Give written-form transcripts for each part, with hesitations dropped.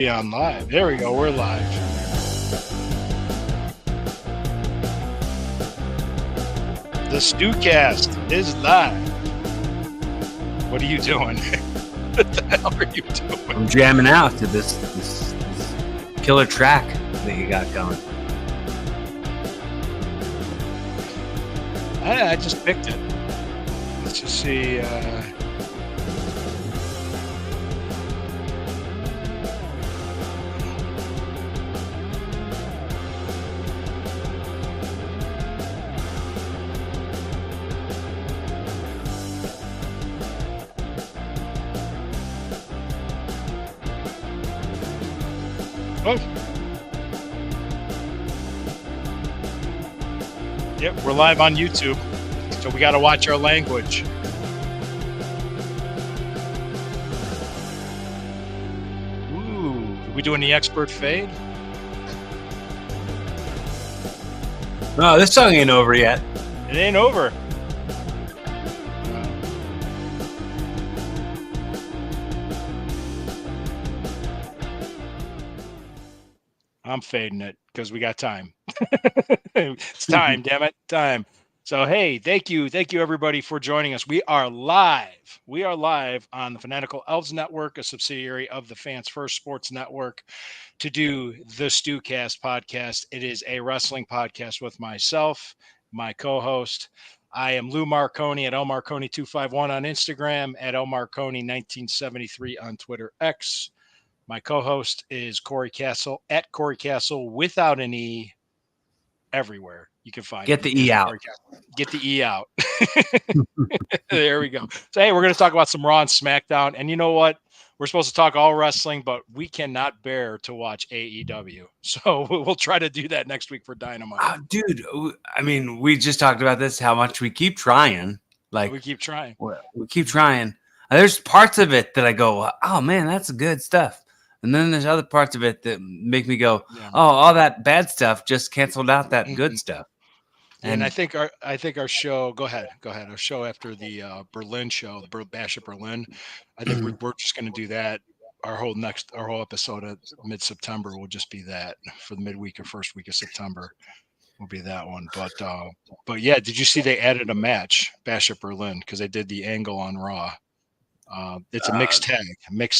Be on live. There we go. We're live. The StewKast is live. What are you doing? What the hell are you doing? I'm jamming out to this killer track that you got going. I just picked it. Let's just see. Oh. Yep, we're live on YouTube, so we got to watch our language. Ooh, are we doing the expert fade? No, this song ain't over yet. It ain't over. I'm fading it because we got time. It's time, damn it, time. So, hey, thank you everybody for joining us. We are live. We are live on the Fanatical Elves Network, a subsidiary of the Fans First Sports Network, to do the StewKast podcast. It is a wrestling podcast with myself, my co-host. I am Lou Marconi at lmarconi251 on Instagram, at lmarconi1973 on Twitter X. My co-host is Corey Castle at Corey Castle without an E everywhere. You can find Get the E out. Get the E out. There we go. So, hey, we're going to talk about some Raw and SmackDown. And you know what? We're supposed to talk all wrestling, but we cannot bear to watch AEW. So we'll try to do that next week for Dynamite. Dude, I mean, we just talked about this, how much we keep trying. Like, we keep trying. We keep trying. There's parts of it that I go, oh, man, that's good stuff. And then there's other parts of it that make me go, oh, all that bad stuff just canceled out that good stuff. And I think our show. Go ahead. Our show after the Berlin show, the Bash at Berlin. I think we're just going to do that. Our whole episode of mid-September will just be that for the midweek or first week of September. Will be that one. But yeah, did you see they added a match, Bash at Berlin, because they did the angle on Raw. It's a mixed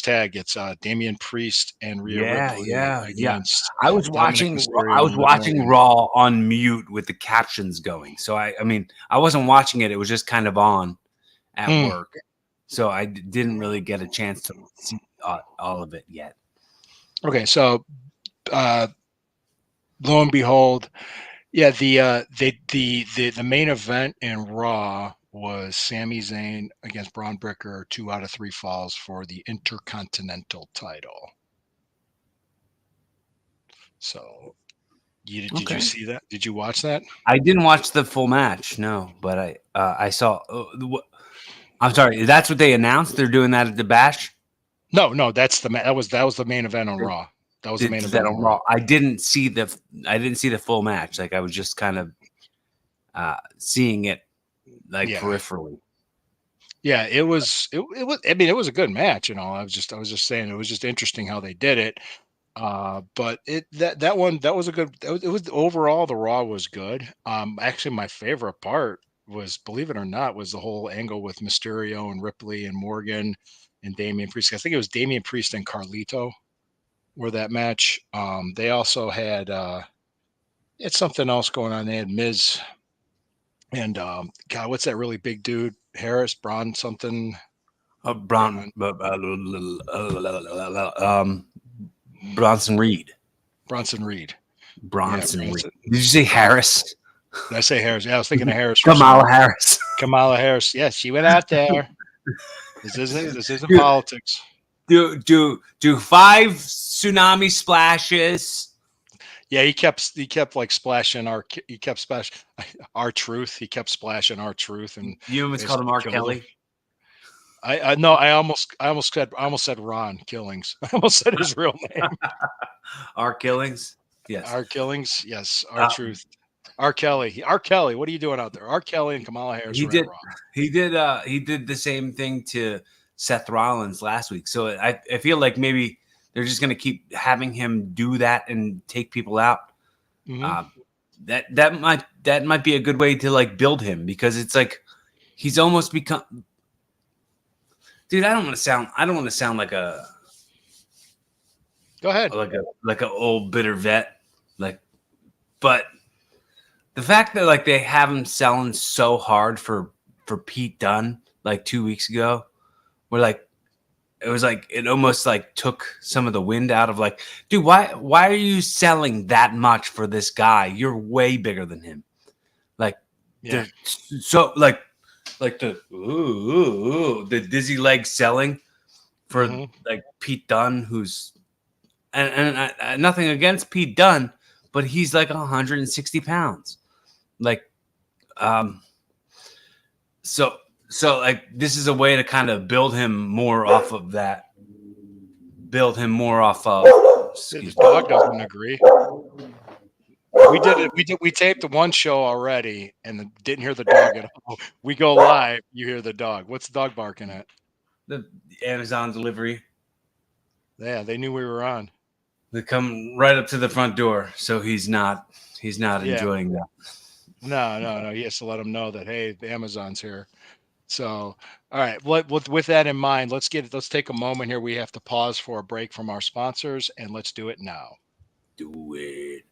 tag. It's Damian Priest and Rhea Ripley. Yeah. I was watching Raw on mute with the captions going. So I mean, I wasn't watching it. It was just kind of on at work. So I didn't really get a chance to see all of it yet. Okay, so lo and behold, yeah, the main event in Raw was Sami Zayn against Braun Breaker, 2 out of 3 falls for the Intercontinental title. So, did you see that? Did you watch that? I didn't watch the full match, no, but I saw. I'm sorry, that's what they announced. They're doing that at the Bash. No, that was the main event on Raw. That was the main event on Raw. I didn't see the full match. Like I was just kind of seeing it. Peripherally. Yeah, it was. I mean, it was a good match and all. I was just saying it was just interesting how they did it. But that was a good. It was overall the Raw was good. Actually, my favorite part was, believe it or not, was the whole angle with Mysterio and Ripley and Morgan and Damian Priest. I think it was Damian Priest and Carlito were that match. They also had it's something else going on. They had Miz. And God, what's that really big dude? Harris, Braun something. Bronson Reed. Bronson Reed. Did you say Harris? Did I say Harris? Yeah, I was thinking of Harris. Kamala Harris. Kamala Harris. Yes, she went out there. This isn't politics. Do 5 tsunami splashes. Yeah, he kept like splashing our truth. He kept splashing our truth, and you almost called him R. Kelly. I almost said Ron Killings. I almost said his real name. R. Killings. Yes. R. Killings. Yes. R. Truth. R. Kelly. R. Kelly. What are you doing out there? R. Kelly and Kamala Harris. He did the same thing to Seth Rollins last week. So I feel like maybe they're just gonna keep having him do that and take people out. Mm-hmm. That might be a good way to like build him, because it's like he's almost become. Dude, I don't want to sound Go ahead. like a old bitter vet, like, but the fact that like they have him selling so hard for Pete Dunne like 2 weeks ago, where like it was like it almost like took some of the wind out of like, dude, why are you selling that much for this guy? You're way bigger than him. Like, Yeah. so like the dizzy leg selling for Mm-hmm. like Pete Dunne, who's and nothing against Pete Dunne, but he's like 160 pounds. Like, um, so like this is a way to kind of build him more off of that. Build him more off of. The Excuse me. dog doesn't agree. We did it. We taped the one show already, and didn't hear the dog at all. We go live. You hear the dog. What's the dog barking at? The Amazon delivery. Yeah, they knew we were on. They come right up to the front door, so he's not Yeah. enjoying that. No. He has to let them know that, hey, the Amazon's here. So, all right. With that in mind, let's take a moment here. We have to pause for a break from our sponsors, and let's do it now. Do it.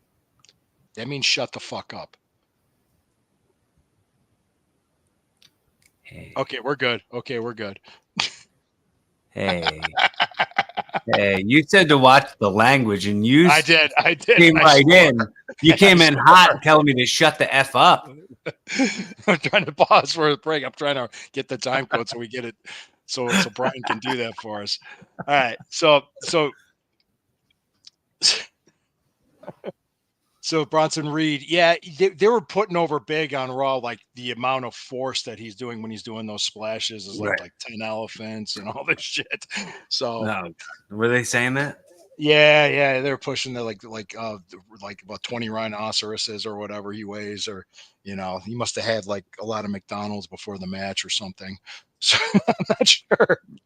That means shut the fuck up. Hey. Okay, we're good. Hey. Hey, you said to watch the language, and you I did. came right in. You came in hot telling me to shut the F up. I'm trying to pause for a break. I'm trying to get the time code so we get it, so Brian can do that for us. All right. So Bronson Reed, yeah, they were putting over big on Raw, like the amount of force that he's doing when he's doing those splashes is Right. like 10 elephants and all this shit. So No, were they saying that? yeah, they're pushing the like about 20 rhinoceroses or whatever he weighs, or he must have had like a lot of McDonald's before the match or something. So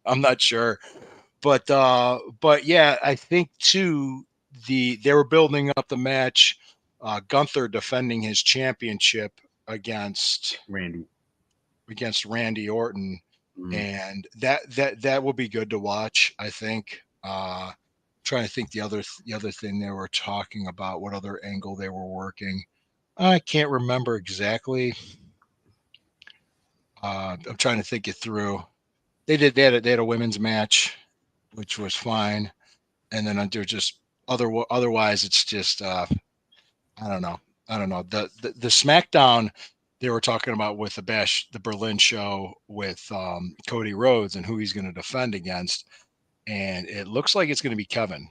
I'm not sure. But yeah, I think too they were building up the match. Gunther defending his championship against Randy. Randy Orton, Mm. and that will be good to watch. I think. Trying to think the other thing they were talking about, what other angle they were working. I can't remember exactly. I'm trying to think it through. They had a women's match, which was fine, and then they're just otherwise it's just I don't know. The SmackDown they were talking about with the Berlin show with Cody Rhodes and who he's going to defend against, and it looks like it's going to be Kevin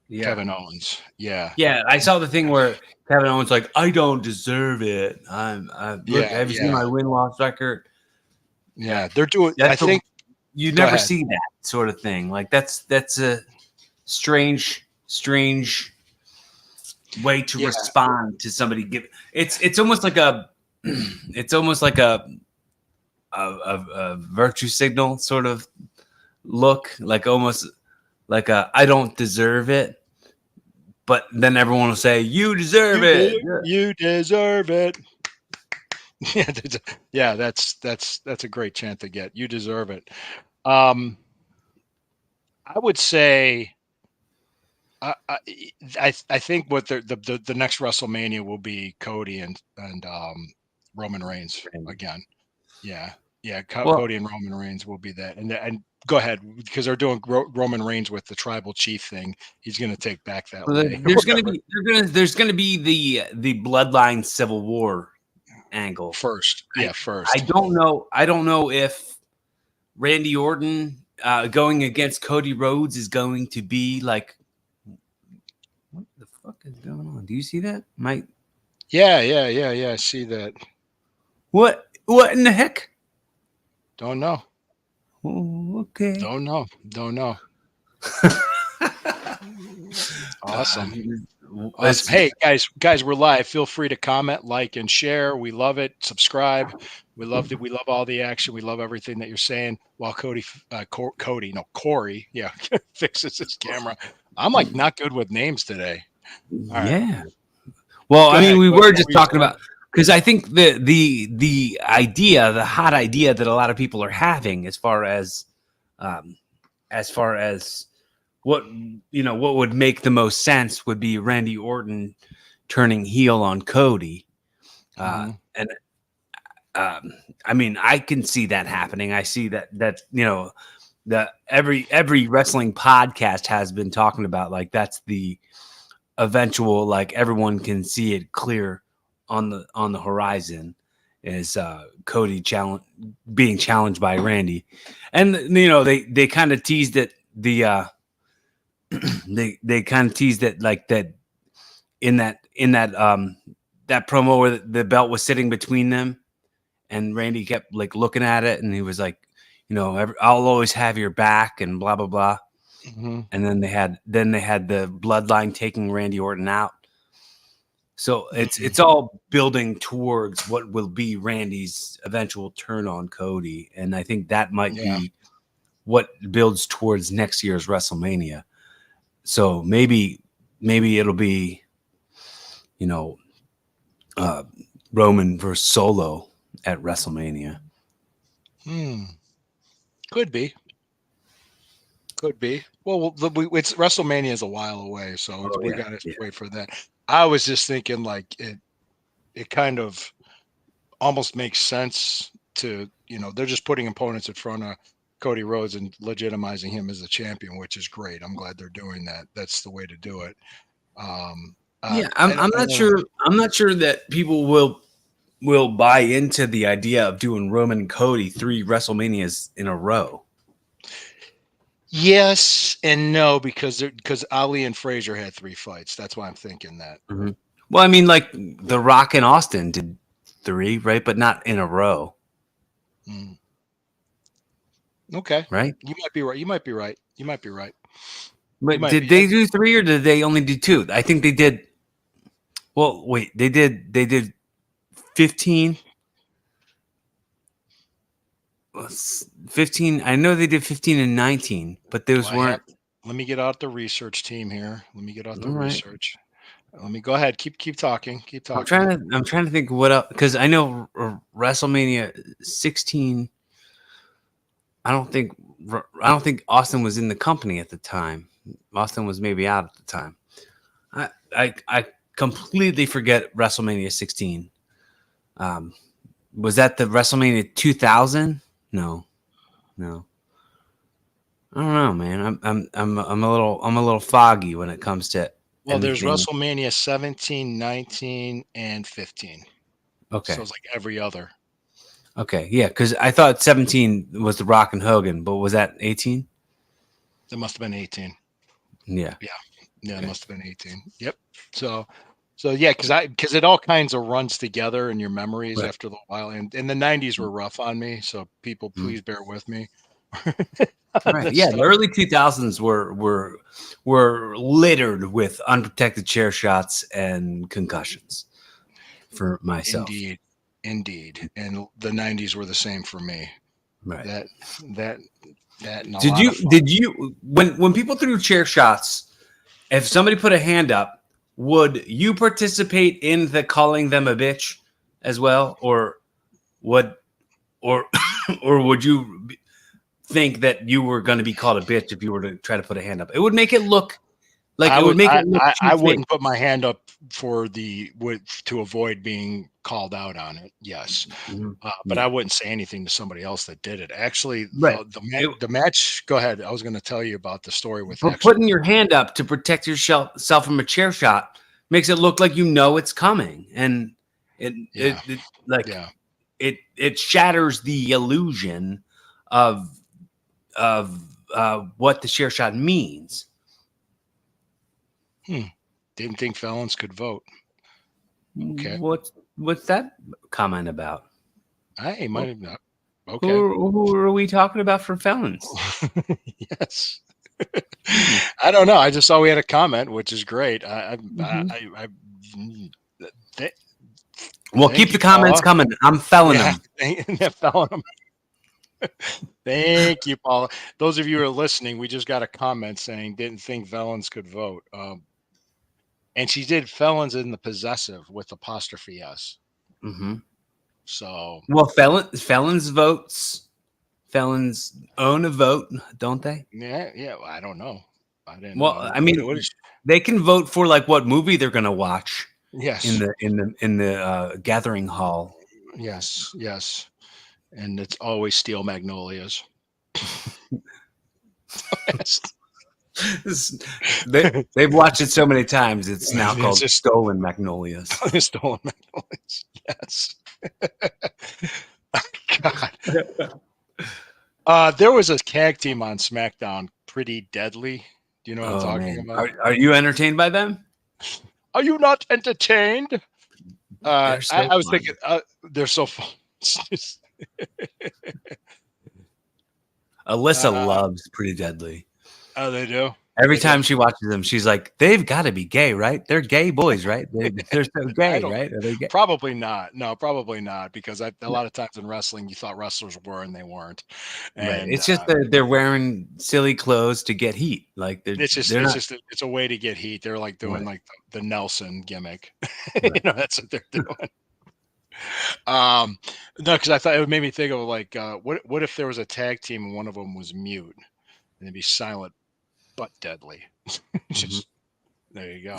Yeah. Owens. Yeah. Yeah, I saw the thing where Kevin Owens like, I don't deserve it. Look, Yeah. have you seen my win-loss record? Yeah. They're doing. I That's think you go never ahead. see that sort of thing. Like that's a strange way to respond to somebody give. It's almost like a a virtue signal sort of look, like almost like a I don't deserve it, but then everyone will say you deserve it. You deserve it. Yeah, that's a great chant to get. You deserve it. I would say I think what the next WrestleMania will be Cody and Roman Reigns again. Yeah, Well, Cody and Roman Reigns will be that. And go ahead, because they're doing Roman Reigns with the tribal chief thing. He's going to take back that way. there's gonna be the bloodline civil war angle First. I don't know if Randy Orton going against Cody Rhodes is going to be like, what the fuck is going on? Do you see that, Mike? Yeah. I see that. What in the heck? Don't know. Oh, okay. Don't know. Awesome. Awesome. Hey guys, we're live. Feel free to comment, like, and share. We love it. Subscribe. We love that. We love all the action. We love everything that you're saying. While Corey, yeah, fixes his camera. I'm like not good with names today. All right, Yeah. Well, go I mean, ahead. we What were just were you talking saying? about, because I think the idea, the hot idea that a lot of people are having, um, as far as what what would make the most sense would be Randy Orton turning heel on Cody, Mhm. and I mean, I can see that happening. I see that the every wrestling podcast has been talking about, like, that's the eventual, like, everyone can see it clear on the horizon, is Cody being challenged by Randy. And they kind of teased it, they kind of teased it, like, that in that that promo where the belt was sitting between them, and Randy kept, like, looking at it, and he was like, I'll always have your back, and blah blah blah. Mhm. And then they had the bloodline taking Randy Orton out. So it's Mhm. it's all building towards what will be Randy's eventual turn on Cody, and I think that might Yeah. be what builds towards next year's WrestleMania. So maybe it'll be, you know uh, Roman versus Solo at WrestleMania. Hmm. Could be. Could be. Well, it's WrestleMania is a while away, so Oh we yeah, got to yeah. wait for that. I was just thinking like it kind of almost makes sense to, they're just putting opponents in front of Cody Rhodes and legitimizing him as the champion, which is great. I'm glad they're doing that. That's the way to do it. Um, Yeah, I'm I not don't know. sure. I'm not sure that people will buy into the idea of doing Roman and Cody 3 WrestleManias in a row. Yes and no, because Ali and Frazier had 3 fights. That's why I'm thinking that. Mhm. Well, I mean, like, The Rock and Austin did 3, right? But not in a row, Mm, okay, right? you might be right. You might be right. You might be right. You But might be. did they do 3, or did they only do 2? I think they did. Well, wait, they did 15. 15. I know they did 15 and 19, but those I have. weren't. Let me get out the research team here. Let me get out the All right. research. Let me go ahead. Keep talking. Keep I'm talking. trying to I'm trying to think what else, because I know WrestleMania 16. I don't think Austin was in the company at the time. Austin was maybe out at the time. I completely forget WrestleMania 16. Um, was that the WrestleMania 2000? No, no. I don't know, man. I'm a little foggy when it comes to Well, there's anything. WrestleMania 17, 19, and 15. So Okay, it's like every other. okay, yeah. Because I thought 17 was the Rock and Hogan, but was that 18? It must have been 18. Yeah. Yeah. Yeah, it Okay. must have been 18. Yep. So yeah, because it all kinds of runs together in your memories Right. after the while. And the 90s were rough on me, so people Mhm. please bear with me. Right. This Yeah. The stuff. early 2000s were littered with unprotected chair shots and concussions for myself. Indeed. Indeed. And the 90s were the same for me. Right. That that that and a Did lot of you fun. did you when people threw chair shots, if somebody put a hand up, would you participate in the calling them a bitch as well, or would or or would you think that you were going to be called a bitch if you were to try to put a hand up? It would make it look like I it would would make it look too I fake. wouldn't put my hand up for to avoid being called out on it. Yes. Mhm. But I Yeah. wouldn't say anything to somebody else that did it. Actually, Right. the match. Go ahead. I was going to tell you about the story with But actually. putting your hand up to protect yourself from a chair shot makes it look like it's coming, and it Yeah, it, it like yeah. it shatters the illusion of what the chair shot means. Hmm. Didn't think felons could vote. Okay. What's that comment about? I might Well, have not. Okay. who are we talking about for felons? Yes. Hmm. I don't know. I just saw we had a comment, which is great. Mhm. Mm, th- Well, keep thank the you, comments Paula. coming. I'm felling Yeah, them. yeah, Paula. Thank you, Paula. Those of you who are listening, we just got a comment saying didn't think felons could vote. And she did felons in the possessive with apostrophe s. Hmm. So Well, felons own a vote, don't they? yeah, yeah. I don't know. I didn't know. Well, I What mean, is? they can vote for like what movie they're going to watch in Yes, the gathering hall. yes, yes. And it's always steel magnolias. This- they've watched it so many times. It's now It's called just Stolen Magnolias. stolen magnolias. Yes. God. There was a tag team on SmackDown, Pretty Deadly. Do you know what I'm Oh talking man, about? are you entertained by them? Are you not entertained? They're so I was thinking, fun. they're so fun. Alyssa uh, loves Pretty Deadly. oh, they do. Every They do. time she watches them, she's like, "They've got to be gay, right? They're gay boys, right? They're so I gay, don't. right? Are they gay?" Probably not. No, probably not. Because a lot of times in wrestling, you thought wrestlers were and they weren't. Right. And It's just they're wearing silly clothes to get heat. Like they're not it's a way to get heat. They're like doing right. like the Nelson gimmick. Right. That's what they're doing. No, because I thought it made me think of like, what if there was a tag team and one of them was mute and it'd be silent but deadly. Mhm. Just there you go.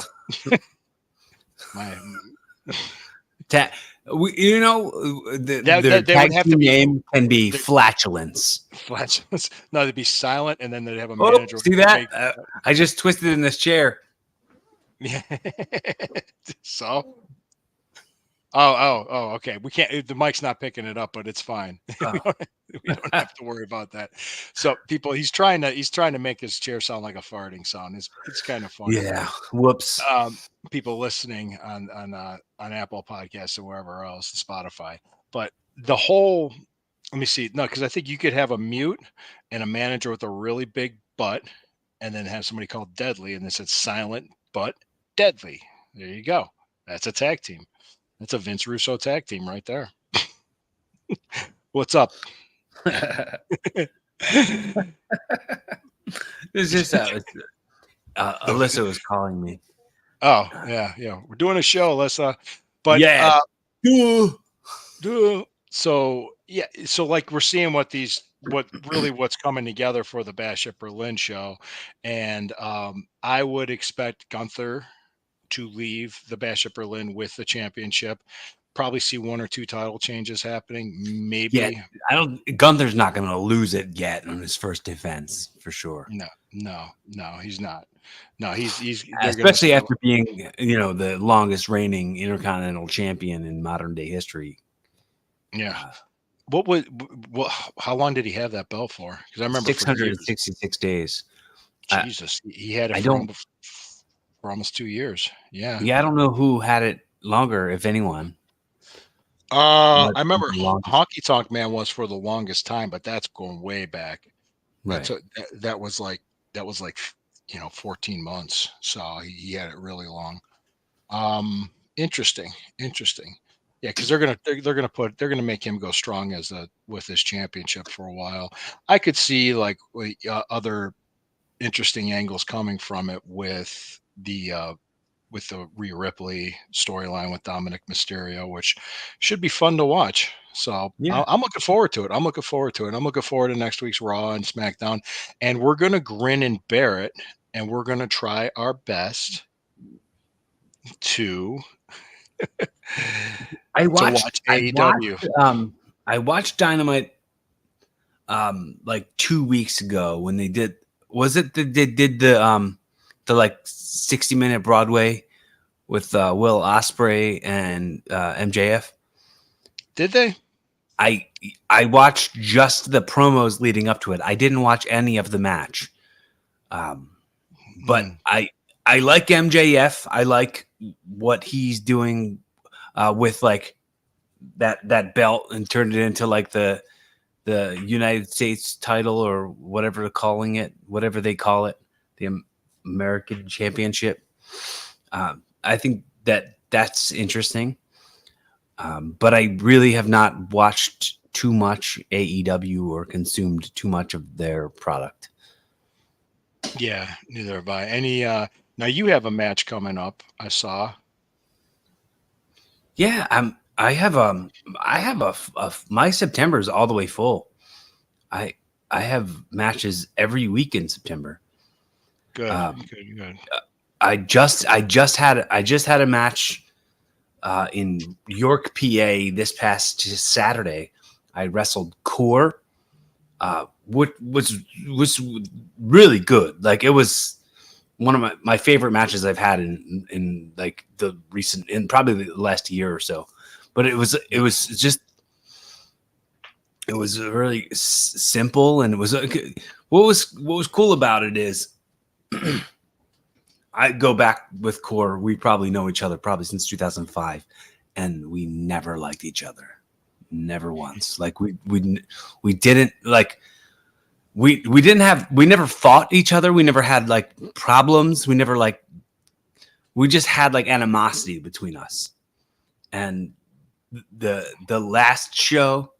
My Ta- you know, their that they would tag have to team be name can be the flatulence. flatulence. No, they'd be silent, and then they'd have a Oh, manager see that? make. I just twisted in this chair. Yeah. So. Oh. Okay. We can't. The mic's not picking it up, but it's fine. we, Oh. don't, we don't have to worry about that. So people, he's trying to make his chair sound like a farting sound. It's kind of funny. Yeah. Whoops. People listening on Apple Podcasts and wherever else, Spotify. But the whole, let me see, no, because I think you could have a mute and a manager with a really big butt, and then have somebody called Deadly, and this it's silent but deadly. There you go. That's a tag team. That's a Vince Russo tag team right there. What's up? It's just Alyssa was calling me. Oh yeah. We're doing a show, Alyssa. But Yeah. so yeah, so like we're seeing what's coming together for the Bash at Berlin show, and I would expect Gunther to leave the Bash at Berlin with the championship. Probably see one or two title changes happening, Yeah, maybe. I don't. Gunther's not going to lose it yet on his first defense for sure. No, he's not. No, he's they're gonna Especially establish. after being, the longest reigning Intercontinental Champion in modern day history. Yeah. What would what? How long did he have that belt for? Because I remember for years. 666 days. I, Jesus, he had it I don't. for almost 2 years. Yeah. Yeah, I don't know who had it longer, if anyone. I remember The longest. Honky Tonk Man was for the longest time, but that's going way back. Right. That was like 14 months. So he had it really long. Interesting, interesting. Yeah, because they're gonna make him go strong with this championship for a while. I could see like other interesting angles coming from it with the Rhea Ripley storyline with Dominic Mysterio, which should be fun to watch. So Yeah. I'm looking forward to it. I'm looking forward to next week's Raw and SmackDown, and we're gonna grin and bear it, and we're gonna try our best to I to watched. watch I AEW. watched. I watched Dynamite. Like 2 weeks ago when they did. Was it they did the like 60-minute Broadway with Will Ospreay and MJF? Did they? I I watched just the promos leading up to it. I didn't watch any of the match. But Hmm. I like MJF. I like what he's doing with like that belt and turned it into like the United States title or whatever they call it, the American Championship. I think that's interesting. But I really have not watched too much AEW or consumed too much of their product. Yeah, neither have I. Any now you have a match coming up, I saw. Yeah, my September is all the way full. I I have matches every week in September. Good, Um, good, good. I just had a match in York, PA this past Saturday. I wrestled Core, which was really good. Like it was one of my favorite matches I've had in like the recent in probably the last year or so. But it was really simple, and it was what was cool about it is I go back with Core. We probably know each other probably since 2005, and we never liked each other, never once. Like we didn't like we didn't have we never fought each other. We never had like problems. We just had like animosity between us. And the last show,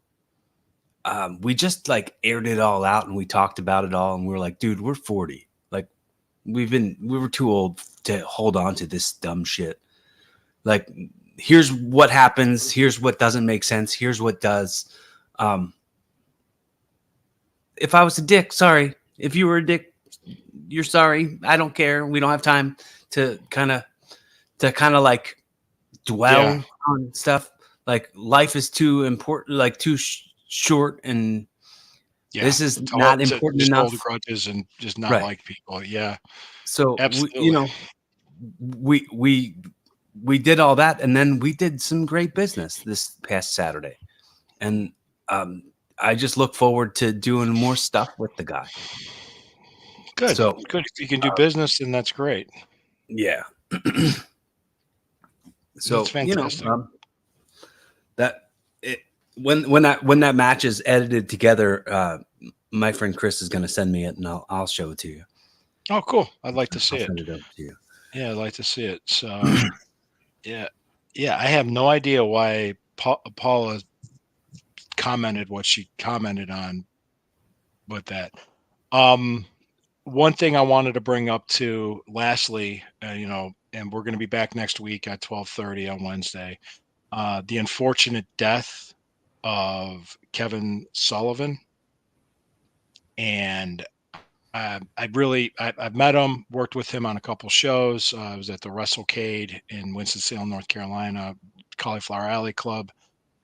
we just like aired it all out and we talked about it all, and we were like, dude, we're 40. Like we were too old to hold on to this dumb shit. Like here's what happens, here's what doesn't make sense, here's what does. If I was a dick, sorry. If you were a dick, you're sorry. I don't care. We don't have time to kind of like dwell Yeah, on stuff. Like life is too important, like too short, and yeah. this is not To important just hold enough. grudges and just not Right. like people. Yeah, So absolutely. we we did all that, and then we did some great business this past Saturday, and um, I just look forward to doing more stuff with the guy. Good, So good. If you can do business, then that's great. yeah. That's So fantastic. that it, when that match is edited together, my friend Chris is going to send me it, and I'll show it to you. Oh, cool. I'd like to see I'll it. send it over to you. Yeah, I'd like to see it. So, yeah, yeah. I have no idea why Paula commented what she commented on with that. Um, One thing I wanted to bring up to lastly, and we're going to be back next week at 12:30 on Wednesday. The unfortunate death of Kevin Sullivan, and I've met him, worked with him on a couple shows. I was at the WrestleCade in Winston-Salem, North Carolina, Cauliflower Alley Club.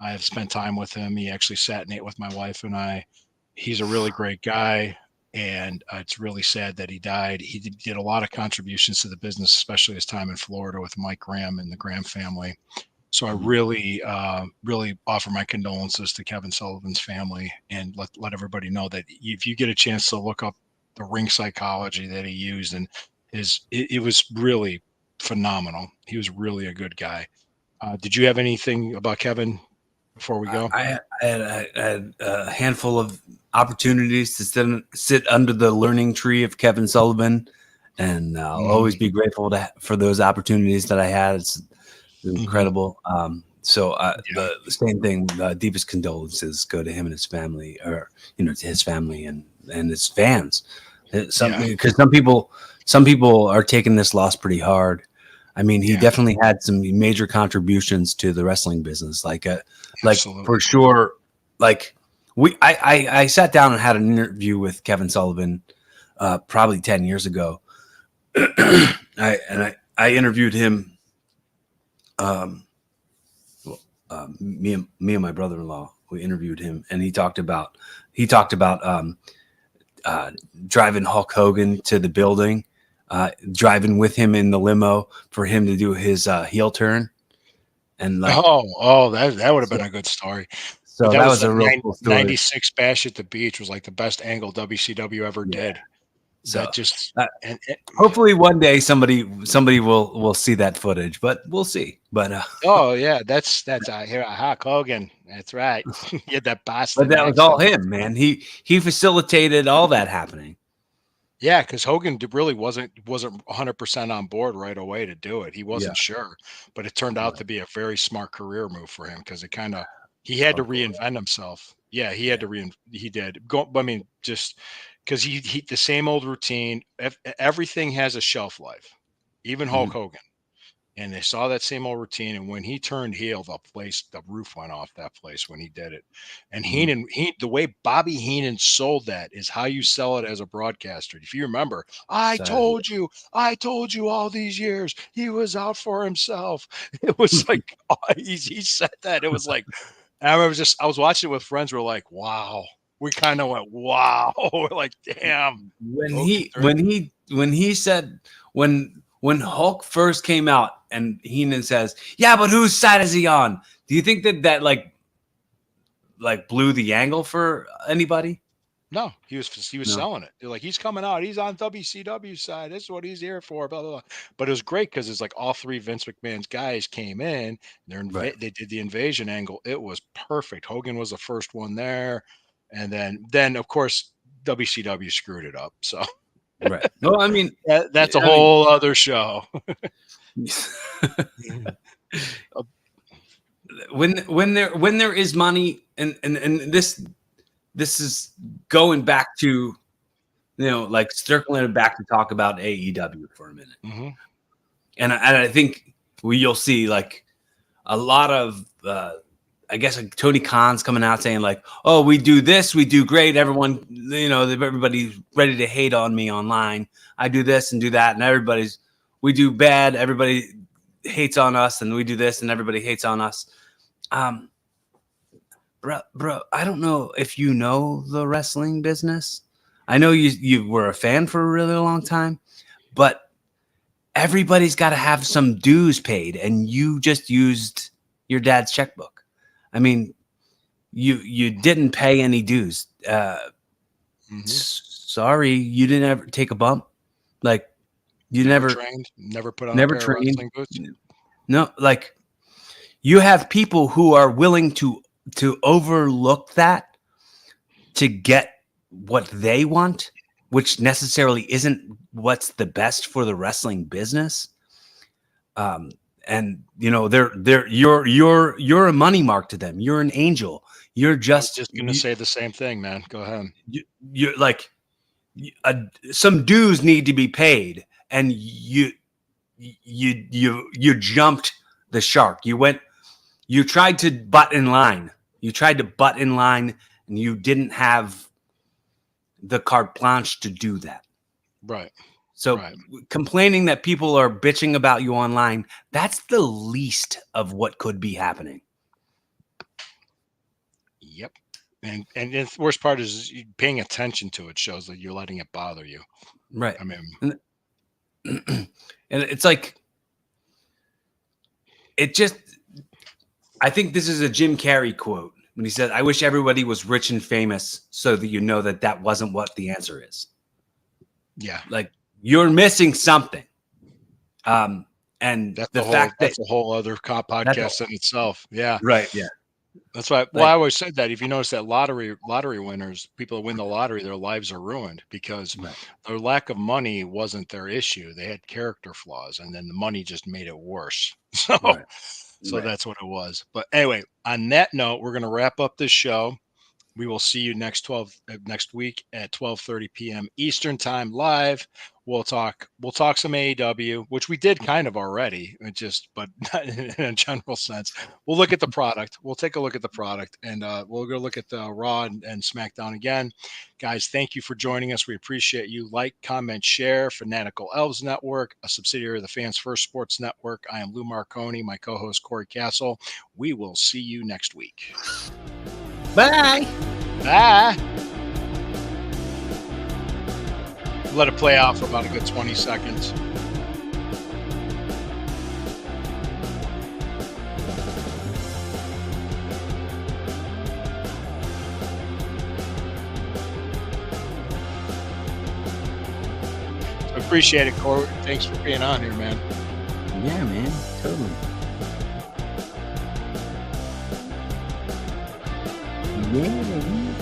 I have spent time with him. He actually sat and ate with my wife and I. He's a really great guy, and it's really sad that he died. He did a lot of contributions to the business, especially his time in Florida with Mike Graham and the Graham family. So I really, really offer my condolences to Kevin Sullivan's family, and let everybody know that if you get a chance to look up the ring psychology that he used, and it was really phenomenal. He was really a good guy. Did you have anything about Kevin before we go? I had a handful of opportunities to sit under the learning tree of Kevin Sullivan, and I'll always be grateful for those opportunities that I had. It's incredible. Yeah, The same thing. Deepest condolences go to him and his family, or to his family and his fans. Because some people are taking this loss pretty hard. I mean, he yeah, definitely had some major contributions to the wrestling business, like absolutely. for sure. Like I sat down and had an interview with Kevin Sullivan, probably 10 years ago. I interviewed him. Me and my brother-in-law, we interviewed him, and he talked about driving Hulk Hogan to the building, driving with him in the limo for him to do his heel turn, and like Oh, that would have been so, a good story. But so that that was was like a real cool story. 96 Bash at the Beach was like the best angle WCW ever Yeah. did. That So just and hopefully one day somebody will see that footage, but we'll see. But oh yeah, that's here Hulk Hogan. That's right. He had that but Boston that was all accent. him, man. He facilitated all that happening. Yeah, because Hogan really wasn't 100% on board right away to do it. He Yeah, wasn't sure, but it turned out right. to be a very smart career move for him because it kind of he had to Hardcore. reinvent himself. Yeah, he had Yeah. to he did. Go, I mean, just because he the same old routine. Everything has a shelf life, even Hulk Mhm. Hogan. And they saw that same old routine. And when he turned heel, the roof went off that place when he did it. And Mhm. the way Bobby Heenan sold that is how you sell it as a broadcaster. If you remember, So, yeah. I told you all these years he was out for himself. It was like, oh, he said that. It was like, I remember I was watching it with friends. We're like, wow. We kind of went, wow. We're like, damn. when Hogan's he right. when he said when Hulk first came out and Heenan says, "Yeah, but whose side is he on?" Do you think that like blew the angle for anybody? No, he was No. selling it. They're like, he's coming out. He's on WCW side. This is what he's here for. Blah blah blah. But it was great because it's like all three Vince McMahon's guys came in. Right. They did the invasion angle. It was perfect. Hogan was the first one there, and then of course WCW screwed it up. So Right. Well, that's a I mean, whole other show. Uh, when there is money, and this is going back to, like circling it back to talk about AEW for a minute. mhm. And I think you'll see like a lot of I guess like Tony Khan's coming out saying like, oh, we do this, we do great. Everyone, everybody's ready to hate on me online. I do this and do that, and we do bad. Everybody hates on us, and we do this, and everybody hates on us. Bro, I don't know if you know the wrestling business. I know you were a fan for a really long time, but everybody's got to have some dues paid, and you just used your dad's checkbook. I mean, you didn't pay any dues. Mhm. Sorry, you didn't ever take a bump. Like you Never trained. Never put on a never pair of trained. wrestling boots. No, like you have people who are willing to overlook that to get what they want, which necessarily isn't what's the best for the wrestling business. And you're a money mark to them. You're an angel. You're I was just just gonna say the same thing, man. Go ahead. you're like some dues need to be paid, and you jumped the shark. You tried to butt in line. You tried to butt in line, and you didn't have the carte blanche to do that. Right. So Right. complaining that people are bitching about you online, that's the least of what could be happening. Yep. And the worst part is paying attention to it shows that you're letting it bother you. Right. I mean, And, and it's like, I think this is a Jim Carrey quote when he said, I wish everybody was rich and famous so that you know that wasn't what the answer is. yeah. Like you're missing something. And That's the a fact that that's a whole other podcast in itself. Yeah. right. Yeah. That's why. Well, I Like, always said that if you notice that lottery winners, people that win the lottery, their lives are ruined because right. their lack of money wasn't their issue. They had character flaws, and then the money just made it worse. So, Right. so Right. that's what it was. But anyway, on that note, we're gonna wrap up this show. We will see you next week at 12:30 p.m. Eastern Time live. We'll talk some AEW, which we did kind of already, but not in a general sense. We'll look at the product. We'll take a look at the product, and we'll go look at the Raw and SmackDown again. Guys, thank you for joining us. We appreciate you. Like, comment, share. Fanatical Elves Network, a subsidiary of the Fans First Sports Network. I am Lou Marconi, my co-host Corey Castle. We will see you next week. Bye. Bye. Let it play out for about a good 20 seconds. So appreciate it, Corey. Thanks for being on here, man. Yeah, man. Totally. Yeah.